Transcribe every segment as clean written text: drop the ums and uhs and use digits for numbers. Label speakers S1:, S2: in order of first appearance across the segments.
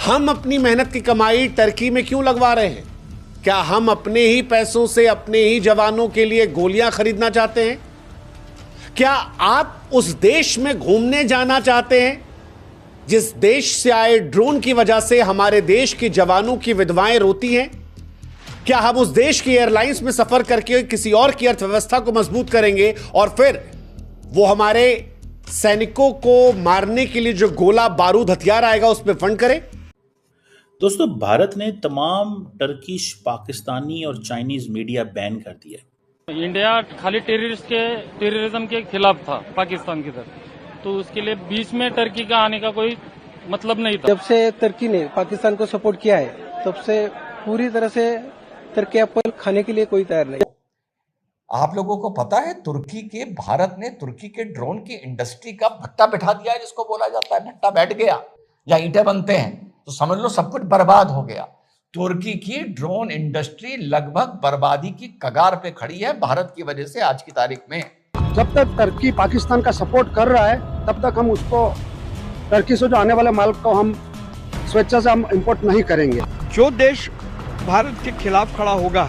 S1: हम अपनी मेहनत की कमाई टर्की में क्यों लगवा रहे हैं? क्या हम अपने ही पैसों से अपने ही जवानों के लिए गोलियां खरीदना चाहते हैं? क्या आप उस देश में घूमने जाना चाहते हैं जिस देश से आए ड्रोन की वजह से हमारे देश के जवानों की विधवाएं रोती हैं? क्या हम उस देश की एयरलाइंस में सफर करके किसी और की अर्थव्यवस्था को मजबूत करेंगे और फिर वो हमारे सैनिकों को मारने के लिए जो गोला बारूद हथियार आएगा उस पर फंड करें?
S2: दोस्तों, भारत ने तमाम टर्किश, पाकिस्तानी और चाइनीज मीडिया बैन कर दिया है।
S3: इंडिया खाली टेररिज्म के खिलाफ था पाकिस्तान की तरफ, तो उसके लिए बीच में टर्की का आने का कोई मतलब नहीं था।
S4: जब से टर्की ने पाकिस्तान को सपोर्ट किया है तब से पूरी तरह से टर्की एप्पल खाने के लिए कोई तैयार नहीं।
S5: आप लोगों को पता है भारत ने तुर्की के ड्रोन की इंडस्ट्री का भट्टा बैठा दिया है, जिसको बोला जाता है भट्टा बैठ गया। जहां ईंटें बनते हैं तो समझ लो सब कुछ बर्बाद हो गया। तुर्की की ड्रोन इंडस्ट्री लगभग बर्बादी की कगार पे खड़ी है भारत की वजह से आज की तारीख में।
S6: जब तक टर्की पाकिस्तान का सपोर्ट कर रहा है तब तक हम उसको टर्की से जो आने वाले माल को हम स्वेच्छा से हम इंपोर्ट नहीं करेंगे।
S7: जो देश भारत के खिलाफ खड़ा होगा,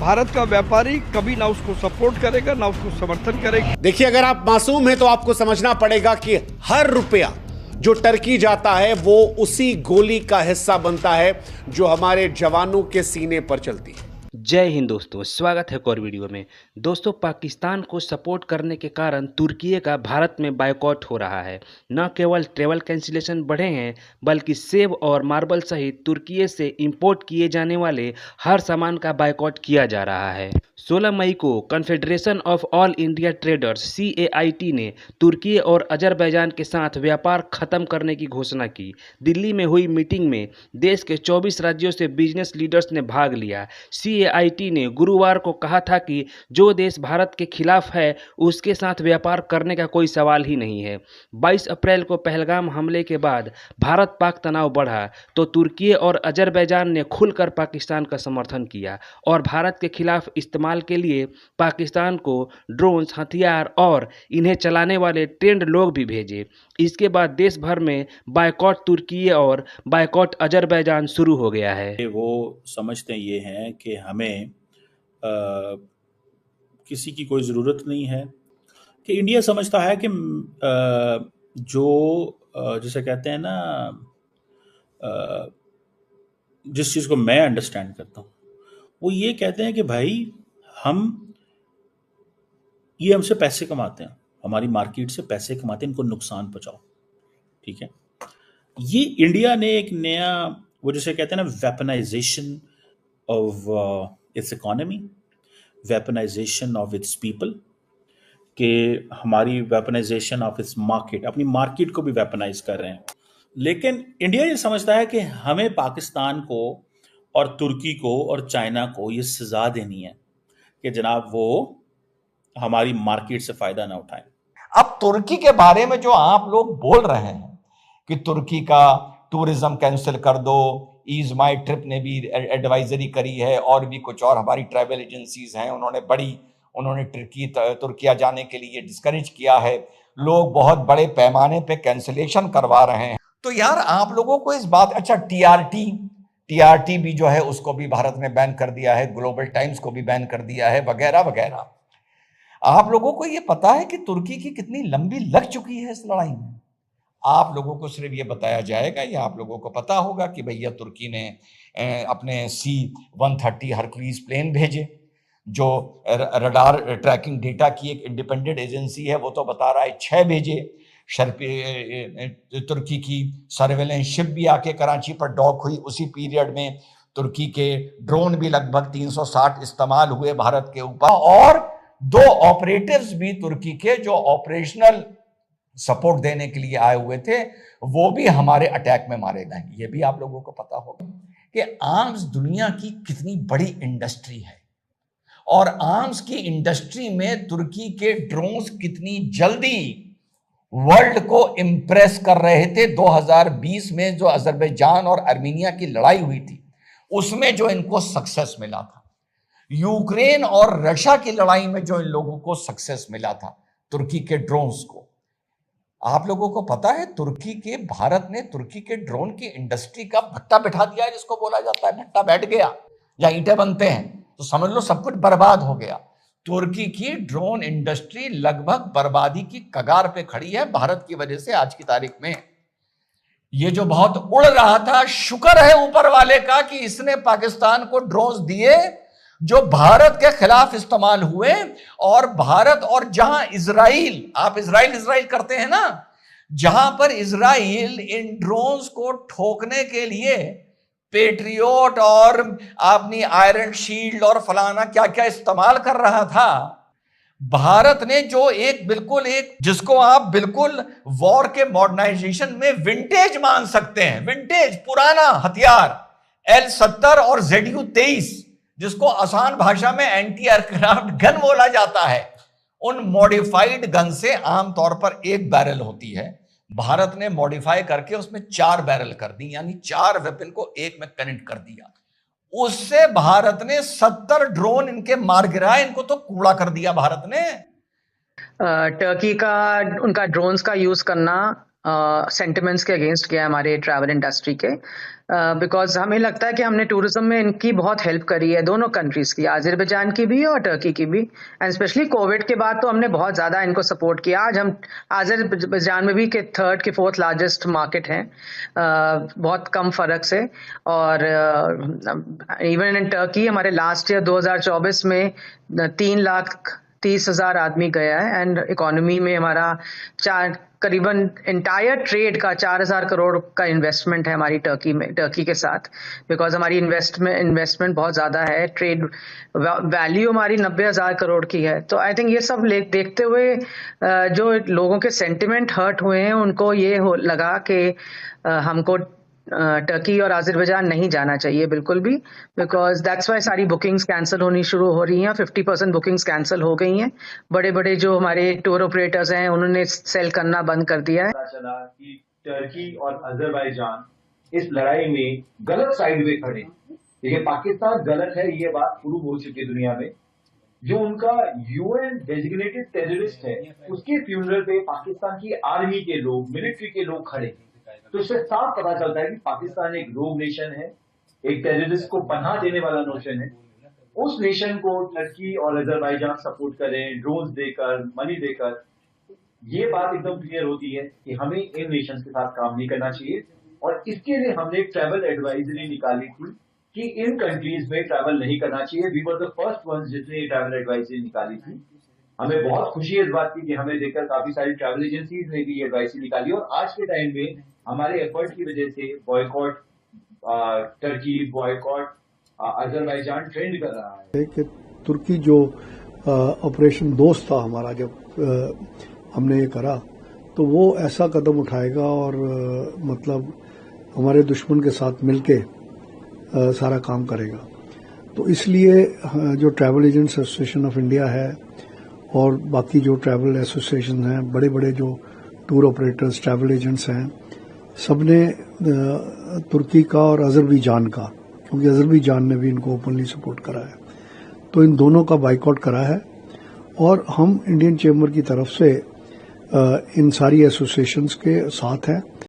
S7: भारत का व्यापारी कभी ना उसको सपोर्ट करेगा ना उसको समर्थन करेगा।
S1: देखिए, अगर आप मासूम हैं तो आपको समझना पड़ेगा कि हर रुपया जो टर्की जाता है वो उसी गोली का हिस्सा बनता है जो हमारे जवानों के सीने पर चलती है।
S8: जय हिंद दोस्तों, स्वागत है एक और वीडियो में। दोस्तों, पाकिस्तान को सपोर्ट करने के कारण तुर्की का भारत में बायकॉट हो रहा है। न केवल ट्रेवल कैंसिलेशन बढ़े हैं बल्कि सेब और मार्बल सहित तुर्की से इंपोर्ट किए जाने वाले हर सामान का बायकॉट किया जा रहा है। 16 मई को confederation of all India traders CAIT ने तुर्की और अजरबैजान के साथ व्यापार खत्म करने की घोषणा की। दिल्ली में हुई मीटिंग में देश के 24 राज्यों से बिजनेस लीडर्स ने भाग लिया। CAIT ने गुरुवार को कहा था कि जो देश भारत के खिलाफ है उसके साथ व्यापार करने का कोई सवाल ही नहीं है। 22 अप्रैल को पहलगाम हमले के बाद भारत पाक तनाव बढ़ा तो तुर्की और अजरबैजान ने खुलकर पाकिस्तान का समर्थन किया और भारत के खिलाफ इस्तेमाल के लिए पाकिस्तान को ड्रोन्स, हथियार और इन्हें चलाने वाले ट्रेंड लोग भी भेजे। इसके बाद देश भर में बायकॉट तुर्की और बायकॉट अजरबैजान शुरू हो गया है।
S2: वो समझते ये हैं कि हमें किसी की कोई ज़रूरत नहीं है, कि इंडिया समझता है कि जिसे कहते हैं ना, जिस चीज़ को मैं अंडरस्टैंड करता हूँ वो ये कहते हैं कि भाई ये हमसे पैसे कमाते हैं, हमारी मार्केट से पैसे कमाते हैं, इनको नुकसान पहुंचाओ। ठीक है, ये इंडिया ने एक नया वो जिसे कहते हैं ना weaponisation of its economy, weaponisation of its people, के हमारी वेपनाइजेशन ऑफ इट्स मार्केट, अपनी मार्केट को भी वेपनाइज कर रहे हैं। लेकिन इंडिया ये समझता है कि हमें पाकिस्तान को और तुर्की को और चाइना को ये सजा देनी है कि जनाब वो हमारी मार्केट से फायदा ना उठाएं।
S5: अब तुर्की के बारे में जो आप लोग बोल रहे हैं कि तुर्की का टूरिज्म कैंसिल कर दो, ईज माई ट्रिप ने भी एडवाइजरी करी है और भी कुछ और हमारी ट्रैवल एजेंसीज हैं, उन्होंने तुर्किया जाने के लिए डिस्करेज किया है। लोग बहुत बड़े पैमाने पे कैंसिलेशन करवा रहे हैं। तो यार आप लोगों को इस बात, अच्छा TRT भी जो है उसको भी भारत ने बैन कर दिया है, ग्लोबल टाइम्स को भी बैन कर दिया है, वगैरह वगैरह। आप लोगों को ये पता है कि तुर्की की कितनी लंबी लग चुकी है इस लड़ाई में? आप लोगों को सिर्फ ये बताया जाएगा, या आप लोगों को पता होगा कि भैया तुर्की ने अपने C-130 हरक्यूलिस प्लेन भेजे, जो रडार ट्रैकिंग डेटा की एक इंडिपेंडेंट एजेंसी है, वो तो बता रहा है 6 भेजे। तुर्की की सर्वेलेंस शिप भी आके कराची पर डॉक हुई। उसी पीरियड में तुर्की के ड्रोन भी लगभग 360 इस्तेमाल हुए भारत के ऊपर, और 2 ऑपरेटर्स भी तुर्की के जो ऑपरेशनल सपोर्ट देने के लिए आए हुए थे वो भी हमारे अटैक में मारे गए। ये भी आप लोगों को पता होगा कि आर्म्स दुनिया की कितनी बड़ी इंडस्ट्री है, और आर्म्स की इंडस्ट्री में तुर्की के ड्रोन्स कितनी जल्दी वर्ल्ड को इंप्रेस कर रहे थे। 2020 में जो अजरबैजान और आर्मीनिया की लड़ाई हुई थी उसमें जो इनको सक्सेस मिला था, यूक्रेन और रशिया की लड़ाई में जो इन लोगों को सक्सेस मिला था तुर्की के ड्रोन्स को, आप लोगों को पता है भारत ने तुर्की के ड्रोन की इंडस्ट्री का भट्टा बिठा दिया है, जिसको बोला जाता है भट्टा बैठ गया, या ईंटें बनते हैं तो समझ लो सब कुछ बर्बाद हो गया। तुर्की की ड्रोन इंडस्ट्री लगभग बर्बादी की कगार पे खड़ी है भारत की वजह से आज की तारीख में। ये जो बहुत उड़ रहा था, शुक्र है ऊपर वाले का कि इसने पाकिस्तान को ड्रोन्स दिए जो भारत के खिलाफ इस्तेमाल हुए, और भारत और जहां इजराइल, आप इजराइल करते हैं ना, जहां पर इजराइल इन ड्रोन्स को ठोकने के लिए पेट्रियोट और अपनी आयरन शील्ड और फलाना क्या क्या इस्तेमाल कर रहा था, भारत ने जो जिसको आप बिल्कुल वॉर के मॉडर्नाइजेशन में विंटेज मान सकते हैं, विंटेज पुराना हथियार L-70 और ZU-23, जिसको आसान भाषा में एंटी एयरक्राफ्ट गन बोला जाता है, उन मॉडिफाइड गन से आमतौर पर 1 बैरल होती है। भारत ने मॉडिफाई करके उसमें 4 बैरल कर दी, यानी 4 वेपन को एक में कनेक्ट कर दिया। उससे भारत ने 70 ड्रोन इनके मार गिराए, इनको तो कूड़ा कर दिया भारत ने।
S9: टर्की का उनका ड्रोन्स का यूज करना सेंटिमेंट्स के अगेंस्ट किया हमारे ट्रैवल इंडस्ट्री के, बिकॉज हमें लगता है कि हमने टूरिज्म में इनकी बहुत हेल्प करी है, दोनों कंट्रीज की, अजरबैजान की भी और टर्की की भी। एंड स्पेशली कोविड के बाद तो हमने बहुत ज़्यादा इनको सपोर्ट किया। आज हम अजरबैजान में भी के 3rd के 4th लार्जेस्ट मार्केट हैं, बहुत कम फर्क से। और इवन इन टर्की हमारे लास्ट ईयर 2024 में 3,30,000 आदमी गया है, एंड इकोनॉमी में हमारा करीबन इंटायर ट्रेड का 4,000 करोड़ का इन्वेस्टमेंट है हमारी टर्की के साथ, बिकॉज हमारी इन्वेस्टमेंट बहुत ज़्यादा है। ट्रेड वैल्यू हमारी 90,000 करोड़ की है। तो आई थिंक ये सब देखते हुए जो लोगों के सेंटिमेंट हर्ट हुए हैं, उनको ये लगा कि हमको टर्की और अजरबैजान नहीं जाना चाहिए बिल्कुल भी, बिकॉज दैट्स वाई सारी बुकिंग्स कैंसिल होनी शुरू हो रही हैं। 50% बुकिंग्स कैंसिल हो गई हैं। बड़े बड़े जो हमारे टूर ऑपरेटर्स हैं, उन्होंने सेल करना बंद कर दिया है।
S10: पता चला कि टर्की और अजरबैजान इस लड़ाई में गलत साइड में खड़े। देखिए, पाकिस्तान गलत है, ये बात प्रूव हो चुकी है दुनिया में। जो उनका UN डेजिग्नेटेड टेररिस्ट है, उसके फ्यूनरल पे पाकिस्तान की आर्मी के लोग, मिलिट्री के लोग खड़े। तो इससे साफ पता चलता है कि पाकिस्तान एक रोग नेशन है, एक टेररिस्ट को पनाह देने वाला नेशन है। उस नेशन को टर्की और अजरबैजान सपोर्ट करें, ड्रोन्स देकर, मनी देकर, ये बात एकदम क्लियर होती है कि हमें इन नेशंस के साथ काम नहीं करना चाहिए। और इसके लिए हमने एक ट्रैवल एडवाइजरी निकाली थी कि इन कंट्रीज में ट्रैवल नहीं करना चाहिए। We were the first ones जिसने ये ट्रैवल एडवाइजरी निकाली थी। हमें बहुत खुशी है इस बात की कि हमें देखकर काफी सारी ट्रैवल एजेंसीज ने भी ये एडवाइजरी निकाली, और आज के टाइम में हमारे एफर्ट की वजह से boycott Turkey, boycott Azerbaijan trend कर रहा है।
S6: कि तुर्की जो ऑपरेशन दोस्त था हमारा, जब हमने ये करा तो वो ऐसा कदम उठाएगा और मतलब हमारे दुश्मन के साथ मिलके सारा काम करेगा। तो इसलिए जो travel agents association of India है और बाकी जो ट्रैवल एसोसिएशन हैं, बड़े बड़े जो टूर ऑपरेटर्स, ट्रैवल एजेंट्स हैं, सबने तुर्की का और अजरबैजान का, क्योंकि अजरबैजान ने भी इनको ओपनली सपोर्ट करा है, तो इन दोनों का बाइकआउट करा है। और हम इंडियन चेंबर की तरफ से इन सारी एसोसिएशंस के साथ हैं।